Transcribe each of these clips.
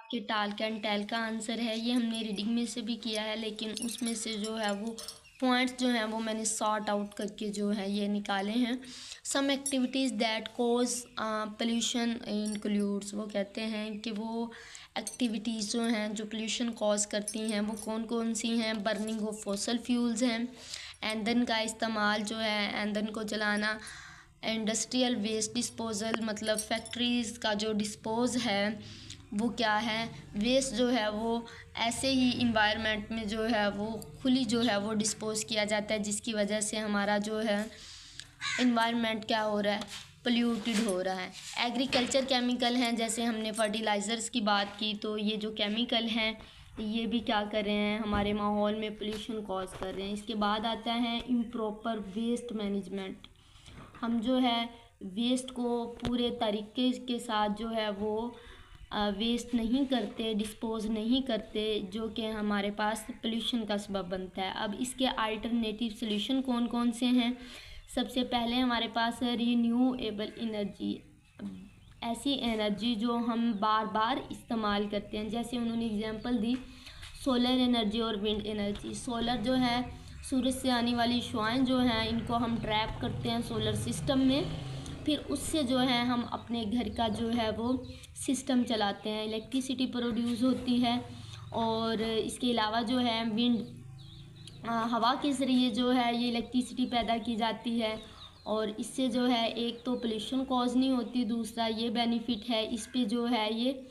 आपके talc and tell का answer है। ये हमने रीडिंग में से भी किया है, लेकिन उसमें से जो है वो पॉइंट्स जो हैं वो मैंने सॉर्ट आउट करके जो है ये निकाले हैं। Some activities that cause pollution includes, वो कहते हैं कि वो एक्टिविटीज़ जो हैं जो पोल्यूशन कॉज करती हैं वो कौन कौन सी हैं। बर्निंग ऑफ फॉसल फ्यूल्स हैं, ईंधन का इस्तेमाल जो है, ईंधन को जलाना। इंडस्ट्रियल वेस्ट डिस्पोज़ल, मतलब फैक्ट्रीज़ का जो डिस्पोज़ है वो क्या है, वेस्ट जो है वो ऐसे ही इन्वायरमेंट में जो है वो खुली जो है वो डिस्पोज़ किया जाता है, जिसकी वजह से हमारा जो है इन्वायरमेंट क्या हो रहा है, पोल्यूटेड हो रहा है। एग्रीकल्चर केमिकल हैं, जैसे हमने फर्टिलाइज़र्स की बात की, तो ये जो केमिकल हैं ये भी क्या कर रहे हैं, हमारे माहौल में पोल्यूशन कॉज कर रहे हैं। इसके बाद आता है इम्प्रॉपर वेस्ट मैनेजमेंट। हम जो है वेस्ट को पूरे तरीके के साथ जो है वो वेस्ट नहीं करते, डिस्पोज़ नहीं करते, जो कि हमारे पास पोल्यूशन का सबब बनता है। अब इसके अल्टरनेटिव सॉल्यूशन कौन कौन से हैं। सबसे पहले हमारे पास है रिन्यूएबल एनर्जी, ऐसी एनर्जी जो हम बार बार इस्तेमाल करते हैं। जैसे उन्होंने एग्जांपल दी सोलर एनर्जी और विंड एनर्जी। सोलर जो है सूरज से आने वाली शुआएं जो हैं इनको हम ट्रैप करते हैं सोलर सिस्टम में, फिर उससे जो है हम अपने घर का जो है वो सिस्टम चलाते हैं, इलेक्ट्रिसिटी प्रोड्यूस होती है। और इसके अलावा जो है विंड, हवा के ज़रिए जो है ये इलेक्ट्रिसिटी पैदा की जाती है, और इससे जो है एक तो पोल्यूशन कॉज नहीं होती, दूसरा ये बेनिफिट है इस पे जो है ये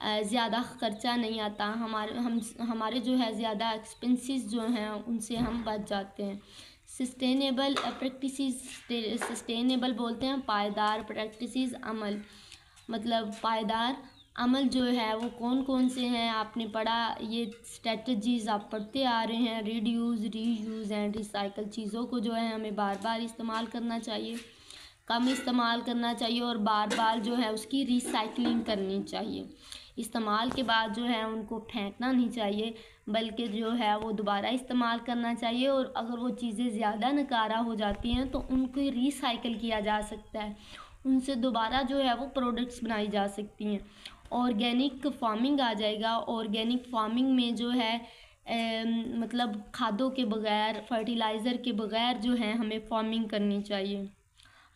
ज़्यादा ख़र्चा नहीं आता, हमारे जो है ज़्यादा एक्सपेंसेस जो हैं उनसे हम बच जाते हैं। सस्टेनेबल प्रैक्टिसेस, सस्टेनेबल बोलते हैं पायदार प्रैक्टिसेस अमल, मतलब पायदार अमल जो है वो कौन कौन से हैं आपने पढ़ा, ये स्ट्रेटजीज़ आप पढ़ते आ रहे हैं। रिड्यूस, रीयूज़ एंड रिसाइकल, चीज़ों को जो है हमें बार बार इस्तेमाल करना चाहिए, कम इस्तेमाल करना चाहिए, और बार बार जो है उसकी रिसाइकलिंग करनी चाहिए। इस्तेमाल के बाद जो है उनको फेंकना नहीं चाहिए, बल्कि जो है वो दोबारा इस्तेमाल करना चाहिए। और अगर वो चीज़ें ज़्यादा नकारा हो जाती हैं तो उनको रिसाइकल किया जा सकता है, उनसे दोबारा जो है वो प्रोडक्ट्स बनाई जा सकती हैं। ऑर्गेनिक फार्मिंग आ जाएगा। ऑर्गेनिक फार्मिंग में जो है मतलब खादों के बगैर, फर्टिलाइज़र के बगैर जो है हमें फार्मिंग करनी चाहिए,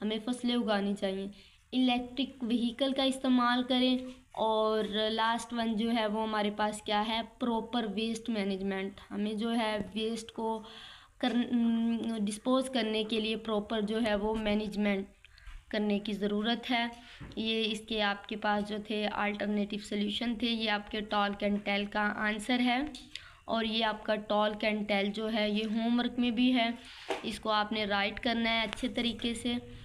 हमें फसलें उगानी चाहिए। इलेक्ट्रिक व्हीकल का इस्तेमाल करें। और लास्ट वन जो है वो हमारे पास क्या है, प्रॉपर वेस्ट मैनेजमेंट। हमें जो है वेस्ट को डिस्पोज़ करने के लिए प्रॉपर जो है वो मैनेजमेंट करने की ज़रूरत है। ये इसके आपके पास जो थे अल्टरनेटिव सॉल्यूशन थे, ये आपके टॉल्क एंड टेल का आंसर है। और ये आपका टॉल्क एंड टेल जो है ये होमवर्क में भी है, इसको आपने राइट करना है अच्छे तरीके से।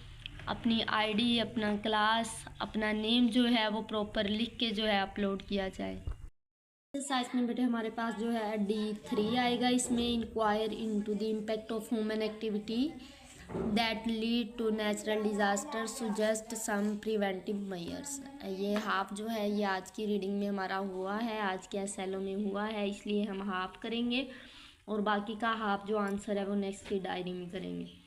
अपनी आईडी, अपना क्लास, अपना नेम जो है वो प्रॉपर लिख के जो है अपलोड किया जाए। एक्सरसाइज में बेटे हमारे पास जो है D3 आएगा, इसमें inquire into the impact of human activity that lead to natural disaster, suggest some preventive measures. ये हाफ जो है ये आज की रीडिंग में हमारा हुआ है, आज के एसएलओ में हुआ है, इसलिए हम हाफ करेंगे, और बाकी का हाफ जो आंसर है वो नेक्स्ट की डायरी में करेंगे।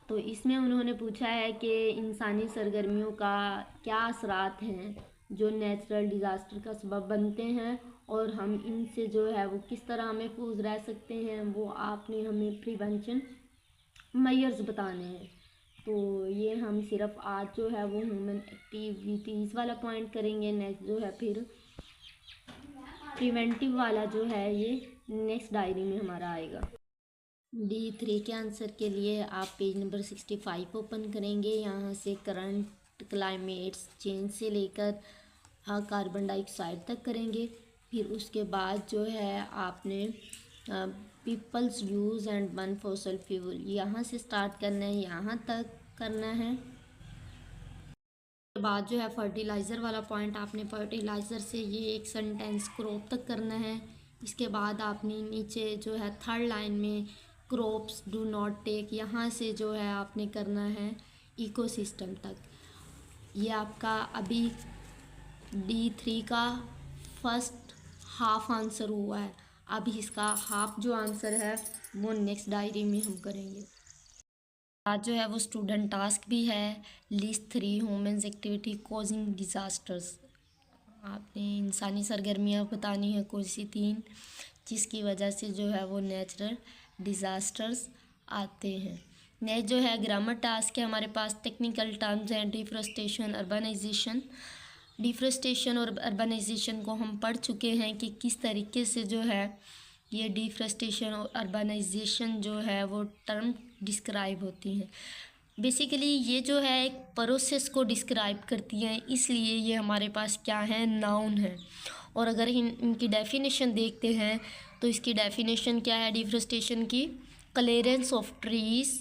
तो इसमें उन्होंने पूछा है कि इंसानी सरगर्मियों का क्या असरात हैं जो नेचुरल डिज़ास्टर का सबब बनते हैं, और हम इनसे जो है वो किस तरह महफूज रह सकते हैं, वो आपने हमें प्रिवेंशन मेजर्स बताने हैं। तो ये हम सिर्फ आज जो है वो ह्यूमन एक्टिविटीज़ वाला पॉइंट करेंगे, नेक्स्ट जो है फिर प्रिवेंटिव वाला जो है ये नेक्स्ट डायरी में हमारा आएगा। D3 के आंसर के लिए आप पेज नंबर 65 ओपन करेंगे। यहाँ से करंट क्लाइमेट्स चेंज से लेकर कार्बन डाइऑक्साइड तक करेंगे। फिर उसके बाद जो है आपने peoples use and burn fossil fuel, यहाँ से स्टार्ट करना है, यहाँ तक करना है। उसके बाद जो है फर्टिलाइज़र वाला पॉइंट आपने फर्टिलाइज़र से ये एक सेंटेंस क्रॉप तक करना है। इसके बाद आपने नीचे जो है थर्ड लाइन में क्रॉप्स डू नॉट टेक, यहाँ से जो है आपने करना है इकोसिस्टम तक। ये आपका अभी D3 का फर्स्ट हाफ आंसर हुआ है। अब इसका हाफ जो आंसर है वो नेक्स्ट डायरी में हम करेंगे। आज जो है वो स्टूडेंट टास्क भी है, list 3 humans activity causing disasters. आपने इंसानी सरगर्मियाँ बतानी है कौन सी 3, जिसकी वजह से जो है वो नेचुरल डिज़ास्टर्स आते हैं। नेक्स्ट जो है ग्रामर टास्क है हमारे पास। टेक्निकल टर्म्स हैं डिफॉरेस्टेशन, अर्बनाइजेशन। डिफॉरेस्टेशन और अर्बनाइजेशन को हम पढ़ चुके हैं कि किस तरीके से जो है ये डिफॉरेस्टेशन और अर्बनाइजेशन जो है वो टर्म डिस्क्राइब होती हैं। बेसिकली ये जो है एक प्रोसेस को डिस्क्राइब करती हैं, इसलिए ये हमारे पास क्या है, नाउन है। और अगर इनकी डेफिनेशन देखते हैं तो इसकी डेफिनेशन क्या है डिफॉरेस्टेशन की? Clearance of trees,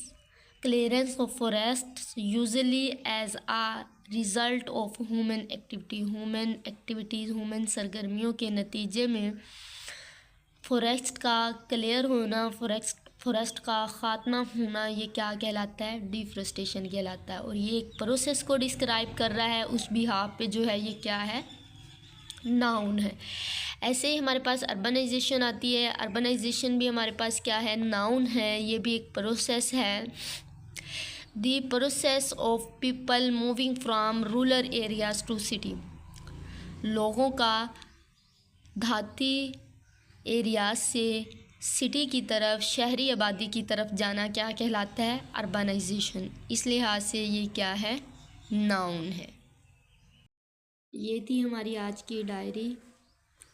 clearance of forest usually as a result of human activity. Human activities, human सरगर्मियों के नतीजे में फॉरेस्ट का क्लियर होना, फॉरेस्ट का ख़ात्मा होना, ये क्या कहलाता है? डिफॉरेस्टेशन कहलाता है। और ये एक प्रोसेस को डिस्क्राइब कर रहा है, उस बिहाफ पे जो है ये क्या है, नाउन है। ऐसे ही हमारे पास अर्बनाइजेशन आती है। अर्बनाइजेशन भी हमारे पास क्या है, नाउन है। ये भी एक प्रोसेस है। The process of people moving from rural areas to city. लोगों का देहाती एरियाज से सिटी की तरफ, शहरी आबादी की तरफ जाना क्या कहलाता है? अर्बनाइजेशन। इस लिहाज से ये क्या है, नाउन है। ये थी हमारी आज की डायरी।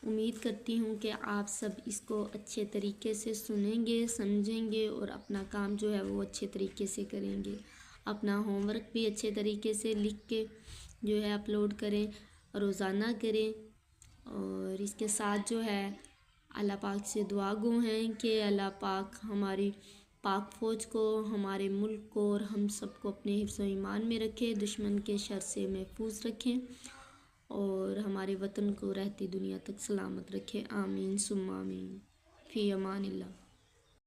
उम्मीद करती हूँ कि आप सब इसको अच्छे तरीके से सुनेंगे, समझेंगे और अपना काम जो है वो अच्छे तरीके से करेंगे। अपना होमवर्क भी अच्छे तरीके से लिख के जो है अपलोड करें, रोज़ाना करें। और इसके साथ जो है अल्लाह पाक से दुआ गो हैं कि अल्लाह पाक हमारी पाक फ़ौज को, हमारे मुल्क को और हम सबको अपने हिफ्ज़ ईमान में रखे, दुश्मन के शर से महफूज रखें और हमारे वतन को रहती दुनिया तक सलामत रखे। आमीन सुम्मा आमीन। फ़ी अमानिल्लाह।